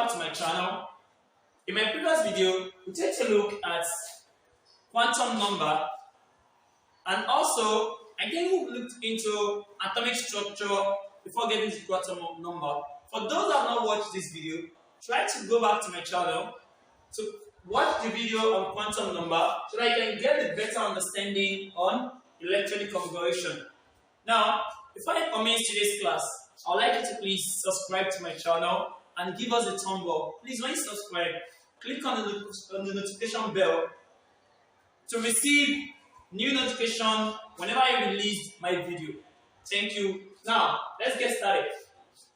back to my channel. In my previous video, we take a look at quantum number, and also I think we looked into atomic structure before getting to quantum number. For those that have not watched this video, try to go back to my channel to watch the video on quantum number so that you can get a better understanding on electronic configuration. Now, before I commence today's class, I would like you to please subscribe to my channel and give us a thumb up. Please, when you subscribe, click on the notification bell to receive new notification whenever I release my video. Thank you. Now, let's get started.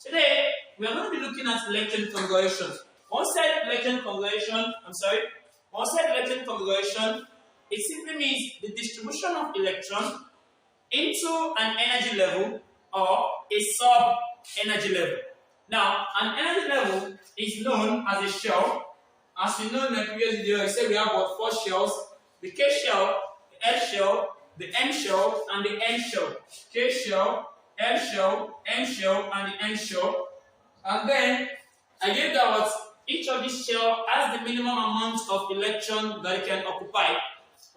Today, we are going to be looking at electron configuration. Once said electron configuration, it simply means the distribution of electron into an energy level or a sub-energy level. Now, an energy level is known as a shell. As you know in my previous video, I said we have about 4 shells: the K shell, the L shell, the M shell, and the N shell. K shell, L shell, M shell, and the N shell. And then I gave that what each of these shells has the minimum amount of electron that it can occupy.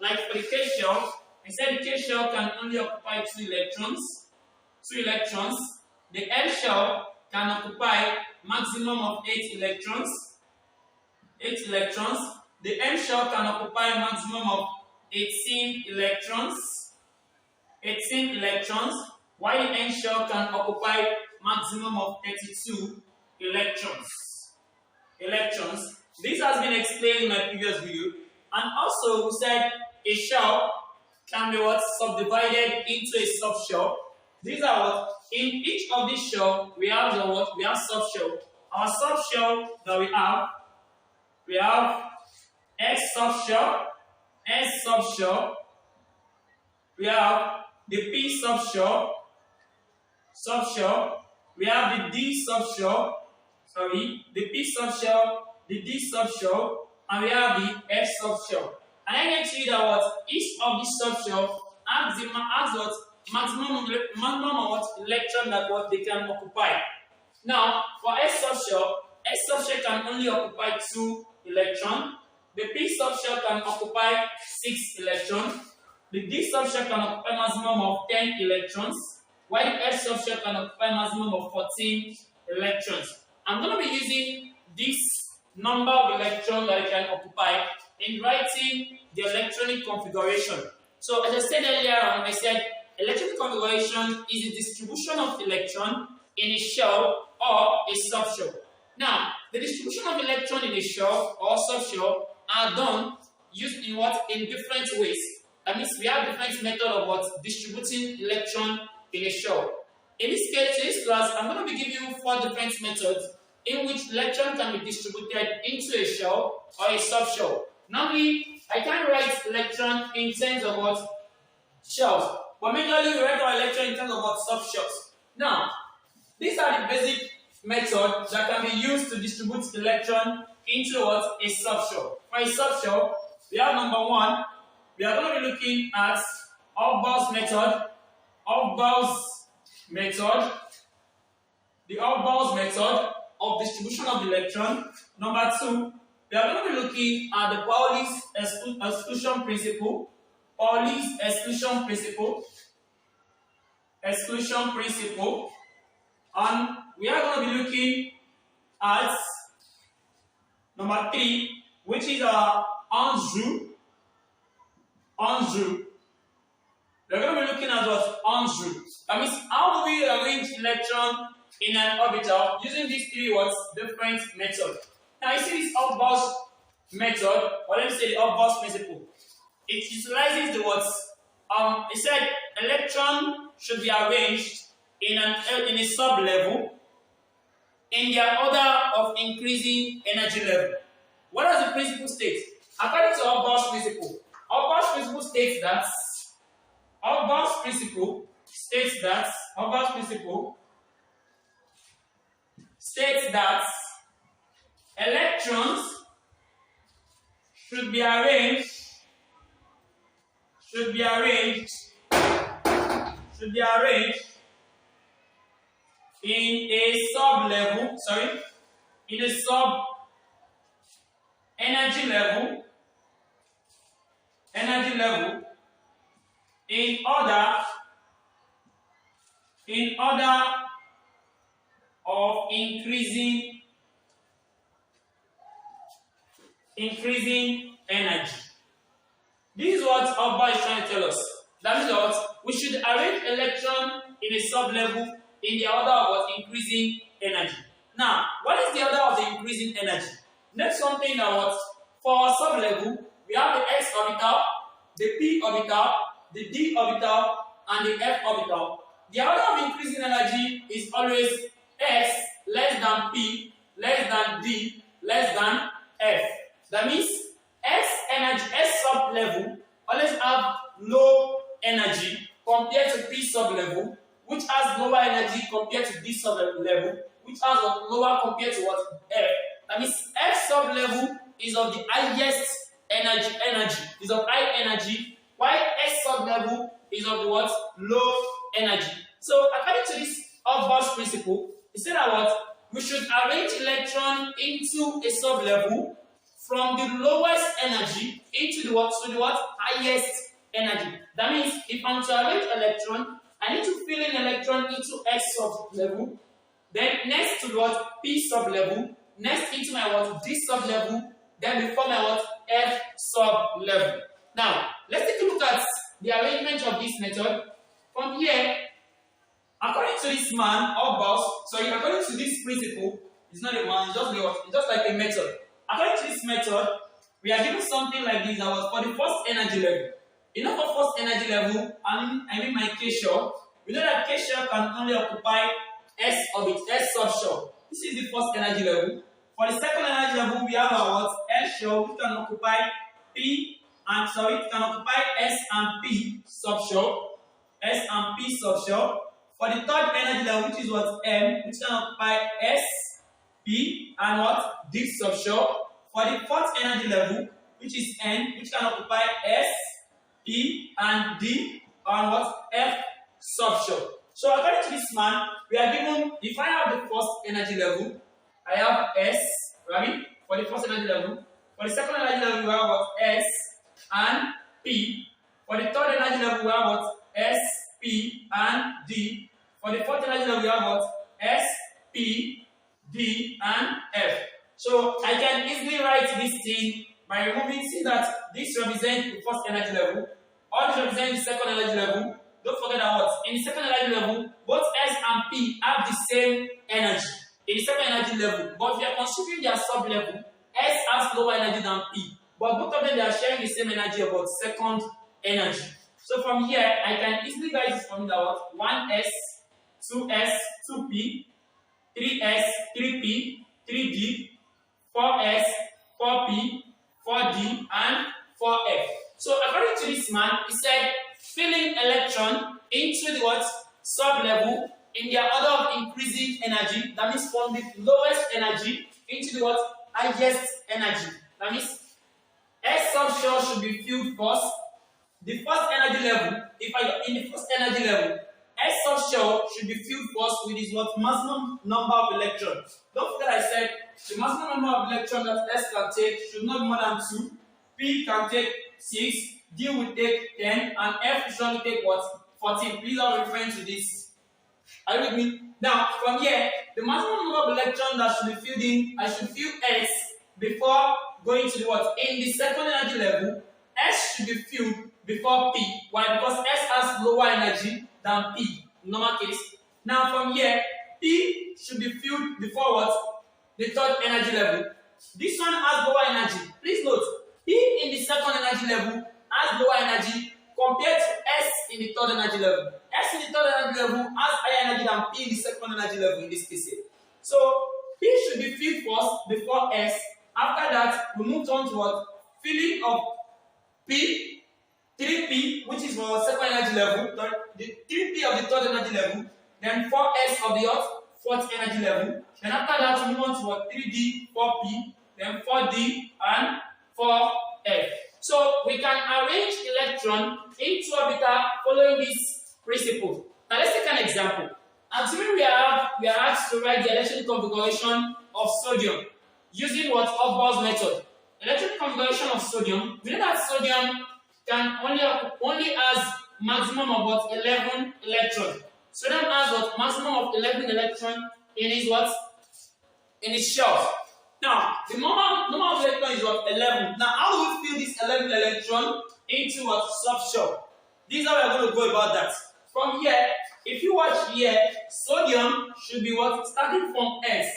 Like for the K shell, I said the K shell can only occupy 2 electrons. The L shell can occupy maximum of 8 electrons. The M shell can occupy maximum of 18 electrons. While the N shell can occupy maximum of 32 electrons. This has been explained in my previous video. And also we said a shell can be subdivided into a subshell. These are what in each of these shells we have subshell. Our subshell that we have S subshell, we have the P subshell, we have the D subshell, the P subshell, the D subshell, and we have the F subshell. And I can tell you that each of these subshells has maximum electron that they can occupy. Now, for S subshell can only occupy 2 electrons. The P subshell can occupy 6 electrons. The D subshell can occupy maximum of 10 electrons, while the F subshell can occupy maximum of 14 electrons. I'm going to be using this number of electrons that it can occupy in writing the electronic configuration. So as I said earlier on, I said electronic configuration is a distribution of electron in a shell or a subshell. Now, the distribution of electron in a shell or subshell are done used in different ways. That means we have different methods of distributing electron in a shell. In this class, I'm going to be giving you 4 different methods in which electron can be distributed into a shell or a subshell. Normally, I can write electron in terms of shells, but majorly we write our electron in terms of subshells. Now, these are the basic methods that can be used to distribute electron into a subshell. For a subshell, we have number 1. We are going to be looking at Hofbauer's method. The Hofbauer's method of distribution of electron. Number 2, we are going to be looking at the Pauli's exclusion principle. And we are going to be looking at number 3, which is Andrew. We are going to be looking at Andrew. That means how do we arrange electron in an orbital using these 3 different methods. Now you see this Hofbauer's method, or let me say the Hofbauer's principle. It utilizes it said electron should be arranged in a sub-level in their order of increasing energy level. What does the principle state? According to Hofbauer's principle, Hofbauer's principle states that electrons should be arranged in a sub-level in a sub energy level in order of increasing energy. This is what Abba is trying to tell us. That means what we should arrange electron in a sub-level in the order of what? Increasing energy. Now, what is the order of the increasing energy? Next something that what for our sub-level, we have the s orbital, the p orbital, the d orbital, and the f orbital. The order of increasing energy is always s less than p less than d less than f. That means S sub-level always have low energy compared to P sub-level, which has lower energy compared to D sub-level, which has lower compared to what? F. That means F sub-level is of the highest energy, is of high energy, while S sub-level is of the what? Low energy. So according to this Hubbar's principle, he said that what? We should arrange electron into a sub-level from the lowest energy into the what? To the what? Highest energy. That means if I'm to arrange electron, I need to fill in electron into S sub-level, then next to the what? P sub-level, next into my what? D sub-level, then before my what? F sub-level. Now, let's take a look at the arrangement of this method. From here, according to this man, according to this principle, it's not a man, it's just like a method. According to this method, we are given something like this that was for the first energy level. You know, for first energy level, I mean my K shell. We know that K shell can only occupy S orbit, S subshell. This is the first energy level. For the second energy level, we have our what? S shell, which can occupy it can occupy S and P subshell. S and P subshell. For the third energy level, which is what? M, which can occupy S, P, and what? D subshell. For the fourth energy level, which is N, which can occupy S, P, and D, and what? F subshell. So according to this man, we are given, if I have the first energy level, I have S, right? For the first energy level. For the second energy level, we have what? S and P. For the third energy level, we have what? S, P, and D. For the fourth energy level, we have what? S, P, D, and F. So I can easily write this thing by removing, see that this represents the first energy level, or this represents the second energy level. Don't forget that what? In the second energy level, both S and P have the same energy. In the second energy level, but we are considering their sub-level, S has lower energy than P. But both of them, they are sharing the same energy about second energy. So from here, I can easily write this formula what? 1S, 2S, 2P, 3S, 3P, 3D, 4S, 4P, 4D, and 4F. So according to this man, he said filling electron into the what? Sub-level in their order of increasing energy. That means from the lowest energy into the what? Highest energy. That means S subshell should be filled first. The first energy level, in the first energy level, S subshell should be filled first with its what? Maximum number of electrons. Don't forget I said the maximum number of electrons that S can take should not be more than 2. P can take 6, D will take 10, and F should only take what? 14. Please are referring to this. Are you with me? Now, from here, the maximum number of electrons that should be filled in, I should fill S before going to the what? In the second energy level, S should be filled before P. Why? Because S has lower energy than P, in normal case. Now, from here, P should be filled before what? The third energy level. This one has lower energy. Please note, P in the second energy level has lower energy compared to S in the third energy level. S in the third energy level has higher energy than P in the second energy level in this case. So, P should be filled first before S. After that, we move on to what? Filling of P, 3P, which is our second energy level, the 3P of the third energy level, then 4S of the fourth energy level. Then after that, we move on to what? 3D, 4P, then 4D, and 4F. So we can arrange electron into orbital following this principle. Now let's take an example. Assuming we are asked to write the electronic configuration of sodium using what? Aufbau's method. Electronic configuration of sodium. We know that sodium can only has maximum of what? 11 electrons. Sodium has what? Maximum of 11 electrons in its what? In its shell. Now, the number of electrons is what? 11. Now, how do we fill this 11 electron into what? Subshell. This is how we are going to go about that. From here, if you watch here, sodium should be what? Starting from S.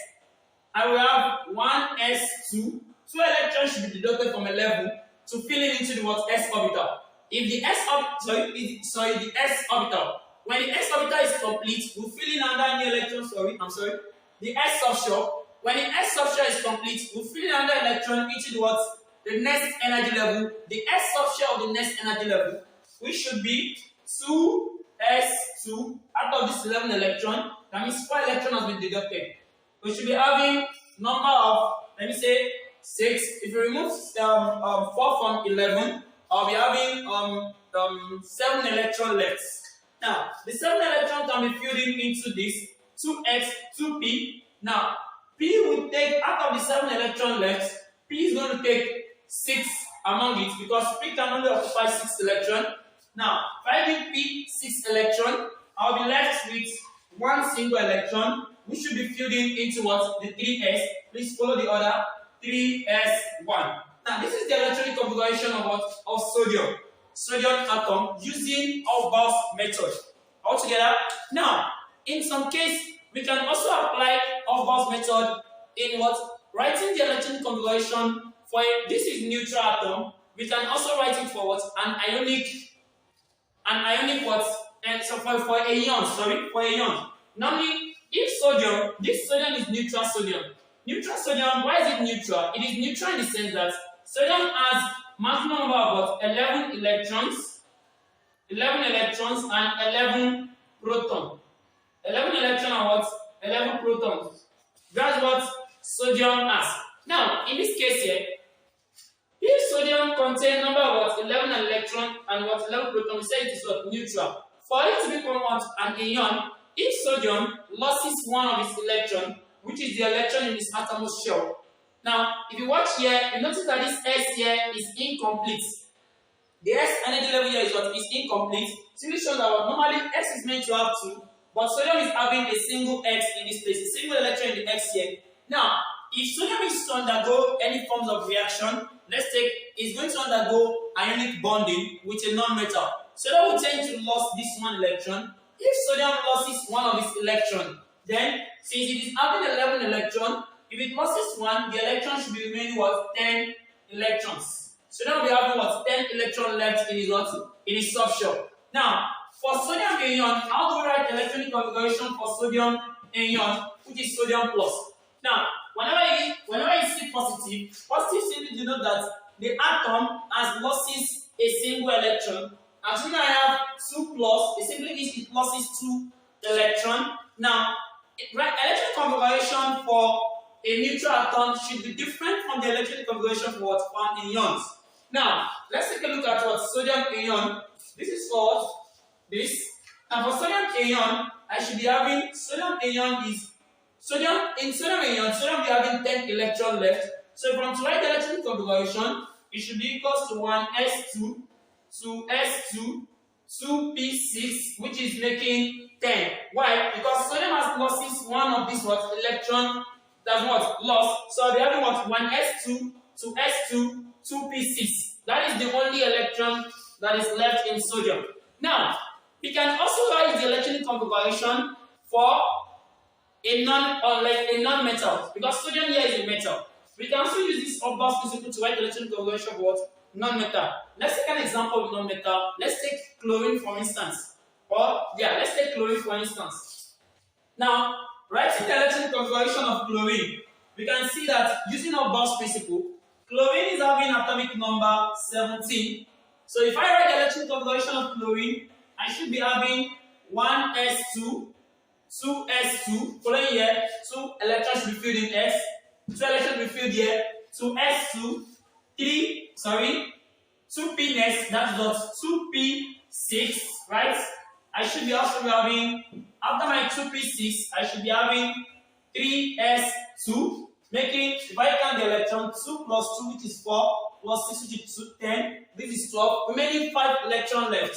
And we have 1s2. 2 electrons should be deducted from 11 to fill it into the what? S orbital. If the the S orbital. When the S orbital is complete, we fill in another new electron. The S subshell. When the S subshell is complete, we fill in another electron into the what? The next energy level. The S subshell of the next energy level, which should be 2s2 out of this 11 electron. That means 4 electrons has been deducted. We should be having number of, let me say, 6. If you remove 4 from 11, I'll be having 7 electrons left. Now, the 7 electrons can be filled into this 2s, 2p. Now, p will take, out of the 7 electrons left, p is going to take 6 among it because p can only occupy 6 electrons. Now, if I give p 6 electrons, I'll be left with 1 single electron, which should be filled into what? The 3s. Please follow the order. 3s1. Now, this is the electronic configuration of what? Of sodium. Sodium atom using Aufbau's method. Altogether. Now, in some case, we can also apply Aufbau's method in what? Writing the electronic configuration for this is neutral atom. We can also write it for what? An ionic what? And so for a ion, for a ion. Normally, if sodium, this sodium is neutral sodium. Neutral sodium, why is it neutral? It is neutral in the sense that sodium has maximum number of what? 11 electrons and 11 protons. 11 electrons and what? 11 protons. That's what sodium has. Now, in this case here, if sodium contains number of what? 11 electrons and what? 11 protons, we say it is what? Neutral. For it to become what? An ion, if sodium loses one of its electrons, which is the electron in its atom's shell. Now, if you watch here, you notice that this S here is incomplete. The S energy level here is what? Is incomplete. Simply shows that normally S is meant to have 2, but sodium is having a single X in this place, a single electron in the X here. Now, if sodium is to undergo any forms of reaction, let's take, it's going to undergo ionic bonding with a non-metal. Sodium will tend to lose this one electron. If sodium loses one of its electrons, then since it is having 11 electrons, if it loses one, the electron should be remaining what? 10 electrons. So now we have what? 10 electrons left in its what? In its subshell. Now, for sodium ion, how do we write electronic configuration for sodium ion, which is sodium plus? Now, whenever you see positive simply denote that the atom has loses a single electron. Assuming I have 2 plus, it simply means it loses 2 electrons. Now, electronic configuration for a neutral atom should be different from the electronic configuration for what? For ions. Now, let's take a look at what? Sodium ion. This is for what? This. And for sodium ion, I should be having sodium ion is in sodium ion, sodium will be having 10 electrons left. So from to write the electronic configuration, it should be equals to 1s2, 2s2, 2p6, which is making 10. Why? Because sodium has losses one of these what? Electron that's what? Lost. So they have what? 1s2, 2s2, 2p6. That is the only electron that is left in sodium. Now, we can also write the electronic configuration for a non-metal, because sodium here is a metal. We can also use this Aufbau's principle to write the electronic configuration for what? Non-metal. Let's take an example of non-metal. Let's take chlorine for instance. Let's take chlorine for instance. Now, writing the electronic configuration of chlorine, we can see that using Aufbau's principle, chlorine is having atomic number 17. So if I write the electronic configuration of chlorine, I should be having 1s2, 2s2, following here, 2 electrons should be filled in S, 2 electrons will be filled here, 2s2, 2p next, that's what 2p6, right? I should be also having, after my 2p6, I should be having 3s2, Making, if I count the electron, 2 plus 2, which is 4, plus 6, which is 10, this is 12, remaining 5 electrons left.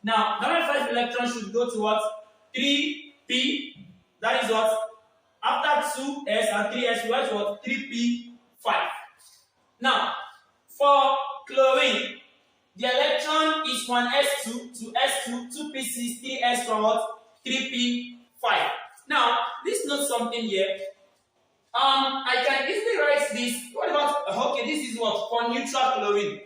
Now, that 5 electrons should go to what? 3p, that is what? After 2s and 3s, we have what? 3p5. Now, for chlorine, the electron is 1s2, 2s2, 2p6, 3s from what? 3p5. Now, please note something here. I can easily write this. What about, okay, this is what? For neutral chlorine.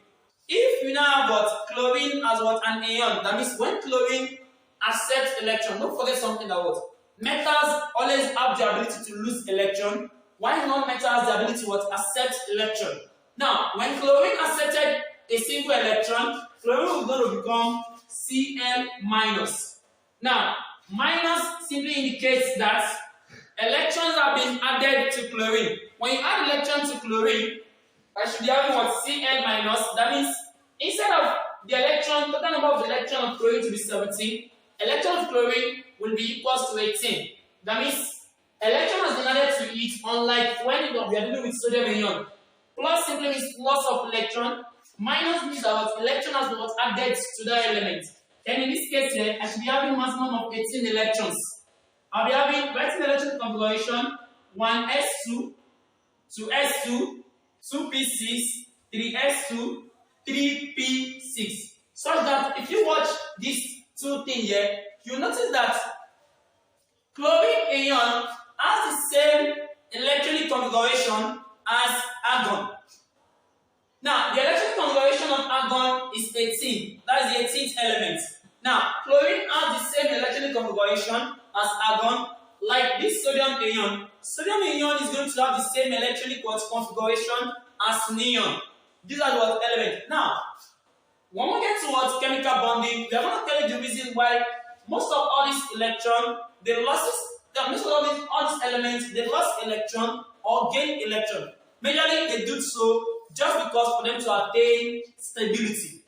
If you now have what? Chlorine as what? An ion. That means when chlorine accepts electron, don't forget something that what? Metals always have the ability to lose electron, while non-metals have the ability to what? Accept electron. Now, when chlorine accepted a single electron, chlorine is going to become Cl minus. Now, minus simply indicates that electrons have been added to chlorine. When you add electron to chlorine, I should be having what? Cl minus. That means instead of the electron, total number of the electron of chlorine to be 17, electron of chlorine will be equals to 18. That means electron has been added to it, unlike when we are dealing with sodium ion. Plus simply means loss of electron. Minus means that electron has been added to that element. Then in this case here, I should be having maximum of 18 electrons. I'll be having writing electron configuration 1s2, 2s2, 2p6, 3s2, 3p6. Such that if you watch these two things here, you notice that chlorine ion has the same electronic configuration as argon. Now, the electronic configuration of argon is 18. That is the 18th element. Now, chlorine has the same electronic configuration as argon, like this sodium ion. Sodium ion is going to have the same electronic configuration as neon. These are what elements. Now, when we get to what chemical bonding, we are going to tell you the reason why most of all these electrons, most of all these elements, they lost electron or gain electron. Majorly, they do so just because for them to attain stability.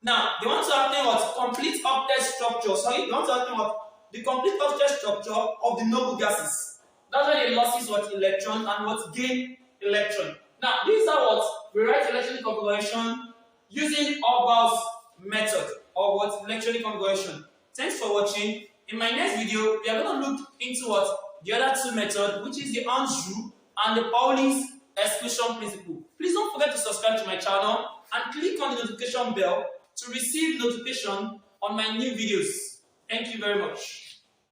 Now, they want to attain what? Complete octet structure. Sorry, they want to attain what? The complete octet structure of the noble gases. That's why they loses what? Electron and what? Gain electron. Now, these are what? We write electronic configuration using Olbers method or what? Electronic configuration. Thanks for watching. In my next video, we are going to look into what? The other two methods, which is the Hans rule and the Pauli's exclusion principle. Please don't forget to subscribe to my channel and click on the notification bell to receive notification on my new videos. Thank you very much.